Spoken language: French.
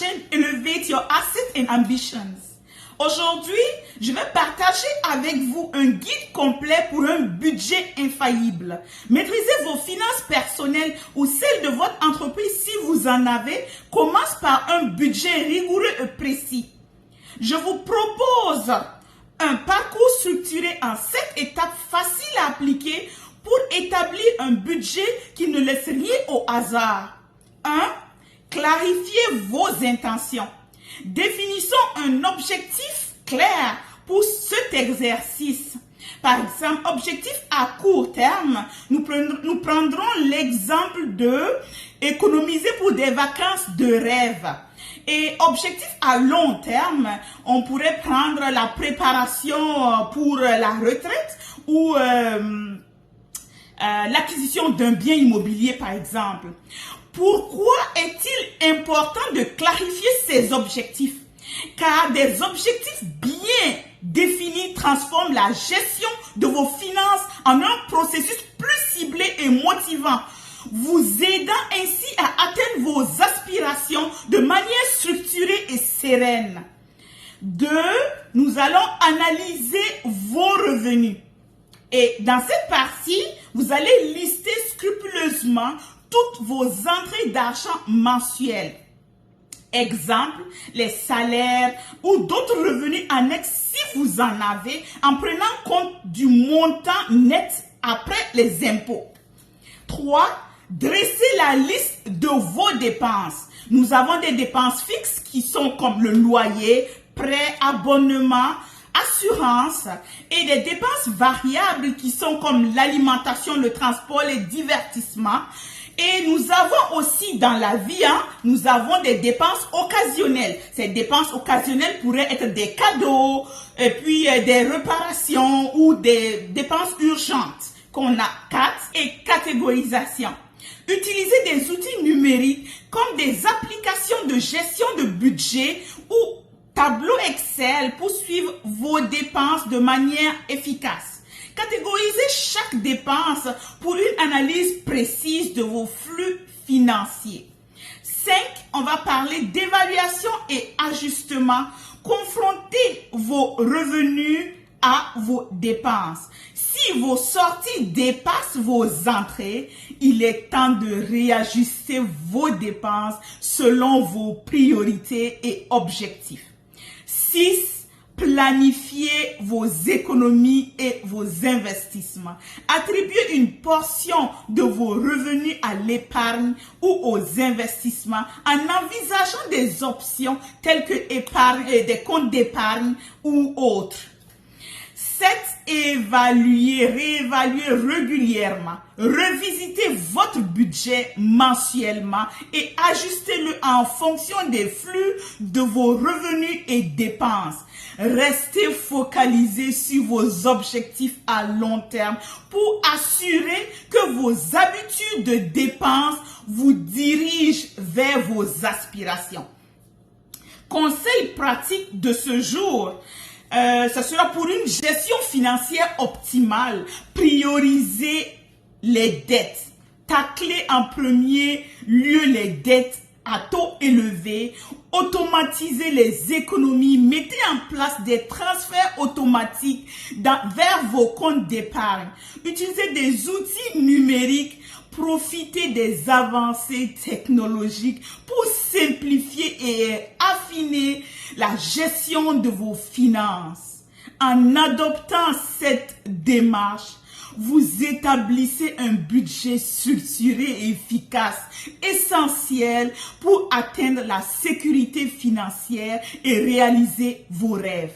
Elevate Your Assets and Ambitions. Aujourd'hui, je vais partager avec vous un guide complet pour un budget infaillible. Maîtriser vos finances personnelles ou celles de votre entreprise si vous en avez commence par un budget rigoureux et précis. Je vous propose un parcours structuré en 7 étapes faciles à appliquer pour établir un budget qui ne laisse rien au hasard. 1. Clarifiez vos intentions. Définissons un objectif clair pour cet exercice. Par exemple, objectif à court terme, nous prendrons l'exemple de économiser pour des vacances de rêve. Et objectif à long terme, on pourrait prendre la préparation pour la retraite ou l'acquisition d'un bien immobilier, par exemple. Pourquoi est-il important de clarifier ces objectifs? Car des objectifs bien définis transforment la gestion de vos finances en un processus plus ciblé et motivant, vous aidant ainsi à atteindre vos aspirations de manière structurée et sereine. 2. Nous allons analyser vos revenus. Et dans cette partie, vous allez lister scrupuleusement toutes vos entrées d'argent mensuelles. Exemple, les salaires ou d'autres revenus annexes si vous en avez, en prenant compte du montant net après les impôts. 3. Dressez la liste de vos dépenses. Nous avons des dépenses fixes qui sont comme le loyer, prêt, abonnement, assurance et des dépenses variables qui sont comme l'alimentation, le transport, les divertissements. Et nous avons aussi dans la vie, nous avons des dépenses occasionnelles. Ces dépenses occasionnelles pourraient être des cadeaux, et puis des réparations ou des dépenses urgentes qu'on a 4 et catégorisation. Utilisez des outils numériques comme des applications de gestion de budget ou tableau Excel pour suivre vos dépenses de manière efficace. Catégorisez chaque dépense pour une analyse précise de vos flux financiers. 5. On va parler d'évaluation et ajustement. Confrontez vos revenus à vos dépenses. Si vos sorties dépassent vos entrées, il est temps de réajuster vos dépenses selon vos priorités et objectifs. 6. Planifiez vos économies et vos investissements. Attribuez une portion de vos revenus à l'épargne ou aux investissements en envisageant des options telles que des comptes d'épargne ou autres. 7. Réévaluez régulièrement. Revisitez votre budget mensuellement et ajustez-le en fonction des flux de vos revenus et dépenses. Restez focalisé sur vos objectifs à long terme pour assurer que vos habitudes de dépenses vous dirigent vers vos aspirations. Conseil pratique de ce jour. Ce sera pour une gestion financière optimale. Priorisez les dettes. Taclez en premier lieu les dettes à taux élevé. Automatisez les économies. Mettez en place des transferts automatiques vers vos comptes d'épargne. Utilisez des outils numériques. Profitez des avancées technologiques pour simplifier et affiner la gestion de vos finances. En adoptant cette démarche, vous établissez un budget structuré et efficace, essentiel pour atteindre la sécurité financière et réaliser vos rêves.